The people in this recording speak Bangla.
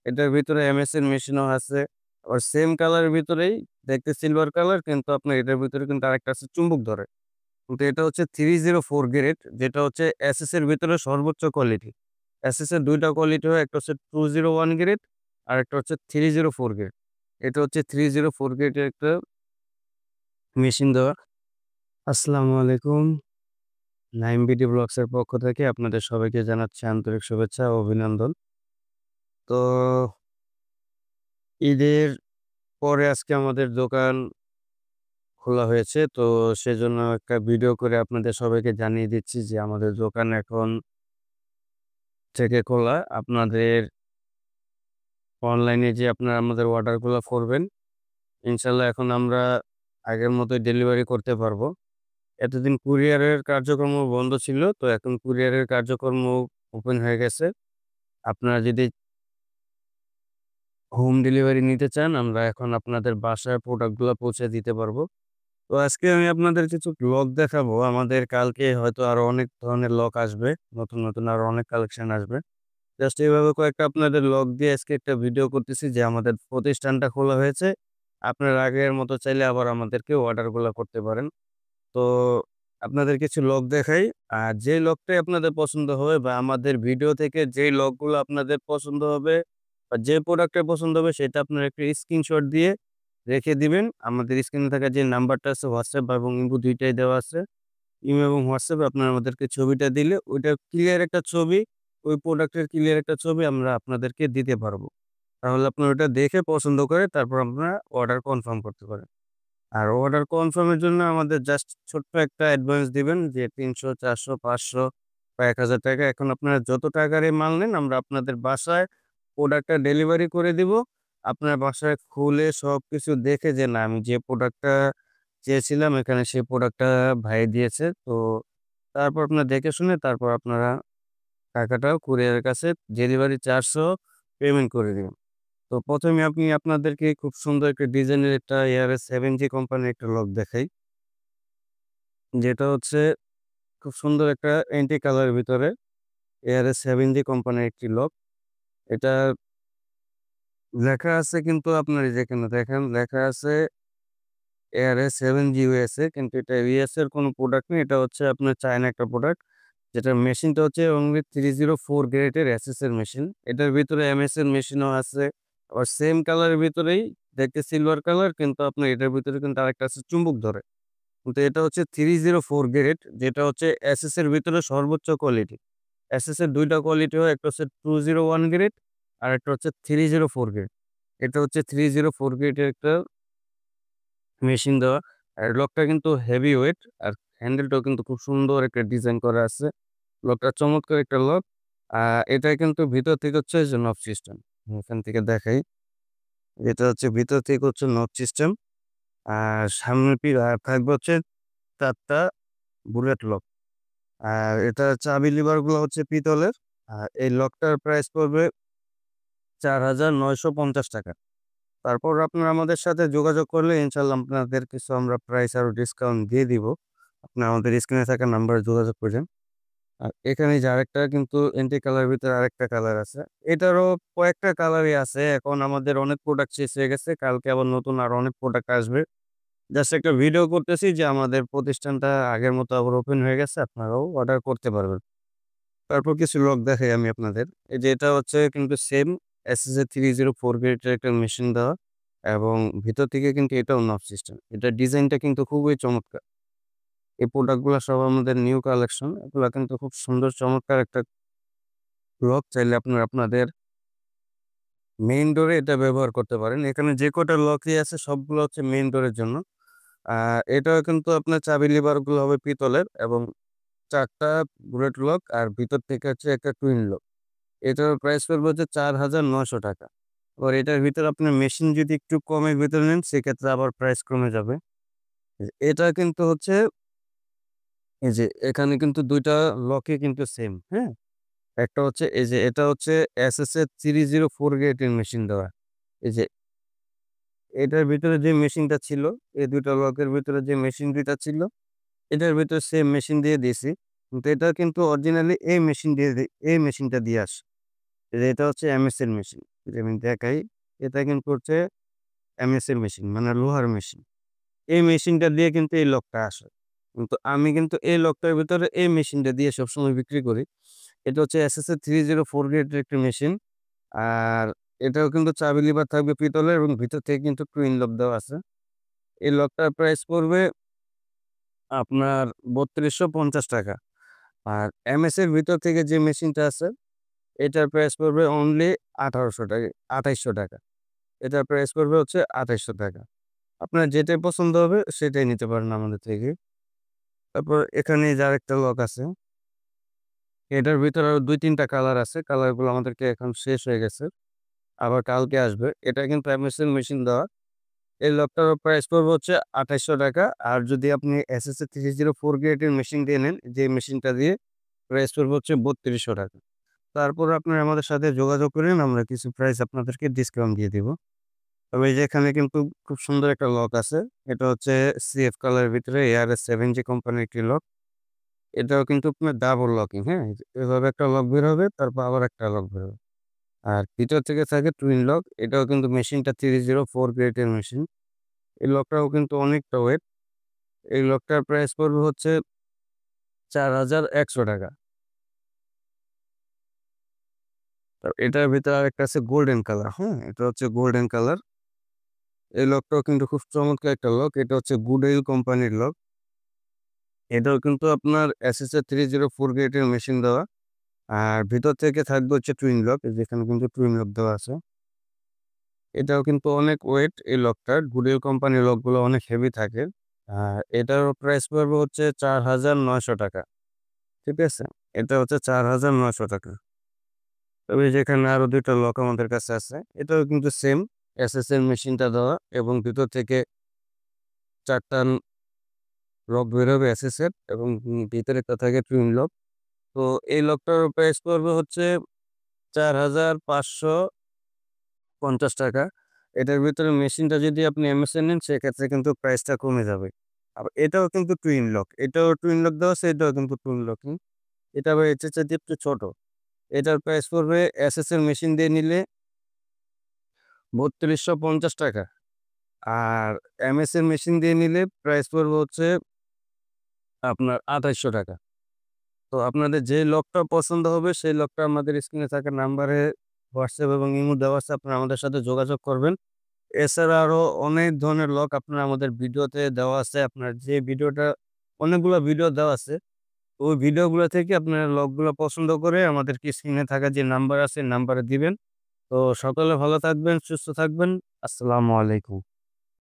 এটার ভিতরে এমএস এর মেশিনও আছে। আবার সেম কালারের ভিতরেই দেখতে সিলভার কালার, কিন্তু আপনার এটার ভিতরে কিন্তু আরেকটা আছে চুম্বক ধরে। কিন্তু এটা হচ্ছে 304 গ্রেড, যেটা হচ্ছে এসএস এর ভিতরে সর্বোচ্চ কোয়ালিটি। এসএস এর ২ টা কোয়ালিটি হয়, একটা হচ্ছে 201 গ্রেড আর একটা হচ্ছে 304 গ্রেড। এটা হচ্ছে 304 গ্রেডের একটা মেশিন দেওয়া। আসসালামু আলাইকুম। নাইম বিডি ব্লগস এর পক্ষ থেকে আপনাদের সবাইকে জানাচ্ছি আন্তরিক শুভেচ্ছা ও অভিনন্দন। তো ঈদের পরে আজকে আমাদের দোকান খোলা হয়েছে। তো সেজন্য একটা ভিডিও করে আপনাদের সবাইকে জানিয়ে দিচ্ছি যে আমাদের দোকান এখন থেকে খোলা। আপনাদের অনলাইনে যে আপনারা আমাদের অর্ডারগুলো করবেন, ইনশাআল্লাহ এখন আমরা আগের মতোই ডেলিভারি করতে পারবো। এতদিন কুরিয়ারের কার্যক্রম বন্ধ ছিল। তো এখন কুরিয়ারের কার্যক্রম ওপেন হয়ে গেছে। আপনারা যদি হোম ডেলিভারি নিতে চান, আমরা এখন আপনাদের বাসায় প্রোডাক্টগুলো পৌঁছে দিতে পারবো। তো আজকে আমি আপনাদের কিছু লক দেখাবো। আমাদের কালকে হয়তো আরো অনেক ধরনের লক আসবে। নতুন আরো অনেক কালেকশন আসবে। জাস্ট এভাবে কয়েকটা আপনাদের লক দিয়ে আজকে একটা ভিডিও করতেছি যে আমাদের প্রতিষ্ঠানটা খোলা হয়েছে। আপনারা আগের মতো চাইলে আবার আমাদেরকে অর্ডারগুলো করতে পারেন। তো আপনাদের কিছু লক দেখাই। আর যে লকটাই আপনাদের পছন্দ হবে বা আমাদের ভিডিও থেকে যেই লকগুলো আপনাদের পছন্দ হবে বা যে প্রোডাক্টটা পছন্দ হবে, সেটা আপনারা একটা স্ক্রিনশট দিয়ে রেখে দিবেন। আমাদের স্ক্রিনে থাকা যে নাম্বারটা আছে, হোয়াটসঅ্যাপ এবং ইমো ২ টাই দেওয়া আছে। ইমো এবং হোয়াটসঅ্যাপে আপনারা আমাদেরকে ছবিটা দিলে ওইটার ক্লিয়ার একটা ছবি, ওই প্রোডাক্টের ক্লিয়ার একটা ছবি আমরা আপনাদেরকে দিতে পারবো। তাহলে আপনারা ওটা দেখে পছন্দ করে তারপর আপনারা অর্ডার কনফার্ম করতে পারেন। আর অর্ডার কনফার্মের জন্য আমাদের জাস্ট ছোট্ট একটা অ্যাডভান্স দিবেন, যে ৩০০, ৪০০, ৫০০ বা ৳১,০০০। এখন আপনারা যত টাকারই মাল নেন, আমরা আপনাদের বাসায় প্রোডাক্টটা ডেলিভারি করে দিব। আপনার বাসায় খুলে সবকিছু দেখে যে না, আমি যে প্রোডাক্টটা চেয়েছিলাম এখানে সেই প্রোডাক্টটা ভাই দিয়েছে। তো তারপর আপনারা দেখে শুনে তারপর আপনারা টাকাটাও কুরিয়ারের কাছে ডেলিভারি চার্জ সহ পেমেন্ট করে দিবেন। তো ১ম এ আমি আপনাদেরকে খুব সুন্দর একটা ডিজাইনের একটা এআরএস 7G কোম্পানির একটা লক দেখাই। যেটা হচ্ছে খুব সুন্দর একটা অ্যান্টিক কালারের ভিতরে এআরএস 7G কোম্পানির একটি লক। এটা লেখা আছে, কিন্তু আপনার এই যে এখানে দেখেন লেখা আছে এআরএস 7G ইউএসএ, কিন্তু এটা ইউএসএ এর কোনো প্রোডাক্ট নেই। এটা হচ্ছে আপনার চায়না একটা প্রোডাক্ট। যেটার মেশিনটা হচ্ছে অনলি 304 গ্রেডের এসএস এর মেশিন। এটার ভিতরে এমএস এর মেশিনও আছে। আবার সেম কালারের ভিতরেই দেখতে সিলভার কালার, কিন্তু আপনার এটার ভিতরে কিন্তু আরেকটা আছে চুম্বক ধরে। কিন্তু এটা হচ্ছে 304 গ্রেড, যেটা হচ্ছে এসএস এর ভিতরে সর্বোচ্চ কোয়ালিটি। এসএস এর ২ টা কোয়ালিটি হয়, একটা হচ্ছে 201 গ্রেড আর একটা হচ্ছে 304 গ্রেড। এটা হচ্ছে 304 গ্রেডের একটা মেশিন দেওয়া। আর লকটা কিন্তু হেভি ওয়েট, আর হ্যান্ডেলটাও কিন্তু খুব সুন্দর একটা ডিজাইন করা আছে। লকটা চমৎকার একটা লক। এটা কিন্তু ভিতর থেকে হচ্ছে যে নব সিস্টেম। এখান থেকে দেখাই। এটা হচ্ছে ভিতর থেকে হচ্ছে নব সিস্টেম। আর সামনে থাকবে হচ্ছে ৪ টা বুলেট লক। আর এটার চাবি লিভার গুলো হচ্ছে পিতলের। আর এই লকটার প্রাইস পড়বে ৳৪,৯৫০। তারপর আপনারা আমাদের সাথে যোগাযোগ করলে ইনশাআল্লাহ আপনাদের কিছু আমরা প্রাইস আরো ডিসকাউন্ট দিয়ে দিব। আপনি আমাদের স্ক্রিনে থাকা নাম্বারে যোগাযোগ করবেন। আর এখানে যে আরেকটা কিন্তু এন্টি কালারের ভিতরে আরেকটা কালার আছে। এটারও কয়েকটা কালারই আছে। এখন আমাদের অনেক প্রোডাক্ট শেষ হয়ে গেছে। কালকে আবার নতুন আরো অনেক প্রোডাক্ট আসবে। জাস্ট একটা ভিডিও করতেছি যে আমাদের প্রতিষ্ঠানটা আগের মতো আবার ওপেন হয়ে গেছে। আপনারাও অর্ডার করতে পারবেন। তারপর কিছু লক দেখাই আমি আপনাদের। এই যে এটা হচ্ছে কিন্তু সেম এসএসএ 304 গ্রেডের একটা মেশিন দেওয়া, এবং ভিতর থেকে কিন্তু এটাও নব সিস্টেম। এটার ডিজাইনটা কিন্তু খুবই চমৎকার। এই প্রোডাক্টগুলা সব আমাদের নিউ কালেকশন। এগুলা কিন্তু খুব সুন্দর চমৎকার একটা লক। চাইলে আপনারা আপনাদের মেইন ডোরে এটা ব্যবহার করতে পারেন। এখানে যে কটা লকই আছে সবগুলো হচ্ছে মেইন ডোরের জন্য। এটাও কিন্তু আপনার চাবি লিভার গুলো হবে পিতলের, এবং ৪ টা বুলেট লক আর ভিতর থেকে হচ্ছে একটা টুইন লক। এটার প্রাইস পড়বে হচ্ছে ৳৪,৯০০। আবার এটার ভিতরে আপনার মেশিন যদি একটু কমের ভিতরে নেন, সেক্ষেত্রে আবার প্রাইস কমে যাবে। এটা কিন্তু হচ্ছে এই যে এখানে কিন্তু ২ টা লকই কিন্তু সেম, হ্যাঁ? একটা হচ্ছে এই যে এটা হচ্ছে এসএস এর 304 গ্রেডের মেশিন দেওয়া। এই যে এটার ভিতরে যে মেশিনটা ছিল, এই ২ টা লকের ভিতরে যে মেশিন ২ টা ছিল, এটার ভিতরে সেম মেশিন দিয়ে দিয়েছি। কিন্তু এটা কিন্তু অরিজিনালি এই মেশিনটা দিয়ে আসে। যে এটা হচ্ছে এমএস এর মেশিন। যে আমি দেখাই। এটা কিন্তু হচ্ছে এমএস মেশিন মানে লোহার মেশিন। এই মেশিনটা দিয়ে কিন্তু এই লকটা আসে। কিন্তু আমি কিন্তু এই লকটার ভিতরে এই মেশিনটা দিয়ে সবসময় বিক্রি করি। এটা হচ্ছে এসএসএ 304 গ্রেডের একটি মেশিন। আর এটাও কিন্তু চাবি লিভার থাকবে পিতলের এবং ভিতর থেকে কিন্তু টুইন লক দেওয়া আছে। এই লকটার প্রাইস পড়বে আপনার ৳৩২৫০। আর এমএস এর ভিতর থেকে যে মেশিনটা আছে এটার প্রাইস পড়বে অনলি ৳১৮০০ ৳২৮০০। এটার প্রাইস পড়বে হচ্ছে ৳২৮০০। আপনার যেটাই পছন্দ হবে সেটাই নিতে পারেন আমাদের থেকে। তারপর এখানে যে আরেকটা লক আছে, এটার ভিতরে আরো ২-৩ টা কালার আছে। কালারগুলো আমাদেরকে এখন শেষ হয়ে গেছে। আবার কালকে আসবে। এটা কিন্তু এমএসএল মেশিন দেওয়া। এই লকটারও প্রাইস পড়বে হচ্ছে ৳২৮০০। আর যদি আপনি এসএসএ 304 গ্রেডের মেশিন দিয়ে নেন, যে মেশিনটা দিয়ে প্রাইস পড়বে হচ্ছে ৳৩২০০। তারপর আপনারা আমাদের সাথে যোগাযোগ করেন, আমরা কিছু প্রাইস আপনাদেরকে ডিসকাউন্ট দিয়ে দিব। তবে এই যে এখানে কিন্তু খুব সুন্দর একটা লক আছে। এটা হচ্ছে সিএফ কালারের ভিতরে এআরএস 7G কোম্পানির একটি লক। এটাও কিন্তু আপনার ডাবল লকিং, হ্যাঁ? এভাবে একটা লক বের হবে, তারপর আবার একটা লক বের হবে। আর ভিতর থেকে থাকে টুইন লক। এটাও কিন্তু মেশিনটা 304 গ্রেডের মেশিন। এই লকটাও কিন্তু অনেকটা ওয়েট। এই লকটার প্রাইস পড়বে হচ্ছে ৳৪,১০০। এটার ভিতরে আরেকটা আছে গোল্ডেন কালার, হ্যাঁ? এটা হচ্ছে গোল্ডেন কালার। এই লকটাও কিন্তু খুব চমৎকার একটা লক। এটা হচ্ছে গুডউইল কোম্পানির লক। এটাও কিন্তু আপনার এসএসএ 304 গ্রেডের মেশিন দেওয়া। আর ভিতর থেকে থাকবে হচ্ছে টুইন লক। এই যে এখানে কিন্তু টুইন লক দেওয়া আছে। এটাও কিন্তু অনেক ওয়েট এই লকটার। গুডউইল কোম্পানির লকগুলো অনেক হেভি থাকে। আর এটার প্রাইস পড়বে হচ্ছে ৳৪,৯০০। ঠিক আছে? এটা হচ্ছে ৳৪,৯০০। তবে যেখানে আরো ২ টা লক আমাদের কাছে আছে। এটাও কিন্তু সেম এসএস এর মেশিনটা দেওয়া এবং ভিতর থেকে ৪ টা লক বের হবে এসএস এর এবং ভিতরেরটা থাকে টুইন লক। তো এই লকটার প্রাইস পড়বে হচ্ছে ৳৪,৫৫০। এটার ভিতরে মেশিনটা যদি আপনি এমএস এর নেন সেক্ষেত্রে কিন্তু প্রাইসটা কমে যাবে। আবার এটাও কিন্তু টুইন লক। এটাও টুইন লক দেওয়া আছে, এটাও কিন্তু টুইন লকিং। এটা আবার এটার চাইতে একটু ছোট। এটার প্রাইস পড়বে এসএস এর মেশিন দিয়ে নিলে ৳৩২৫০। আর এমএস এর মেশিন দিয়ে নিলে প্রাইস পড়বে হচ্ছে আপনার ৳২৮০০। তো আপনাদের যে লকটা পছন্দ হবে সেই লকটা আমাদের স্ক্রিনে থাকা নাম্বারে হোয়াটসঅ্যাপ এবং ইমো দেওয়া আছে। আপনারা আমাদের সাথে যোগাযোগ করবেন। এছাড়া আরো অনেক ধরনের লক আপনারা আমাদের ভিডিওতে দেওয়া আছে। আপনার যে ভিডিওটা অনেকগুলা ভিডিও দেওয়া আছে। ওই ভিডিওগুলো থেকে আপনারা লকগুলো পছন্দ করে আমাদেরকে স্ক্রিনে থাকা যে নাম্বার আছে নাম্বারে দিবেন। তো সকলে ভালো থাকবেন, সুস্থ থাকবেন। আসসালামু আলাইকুম।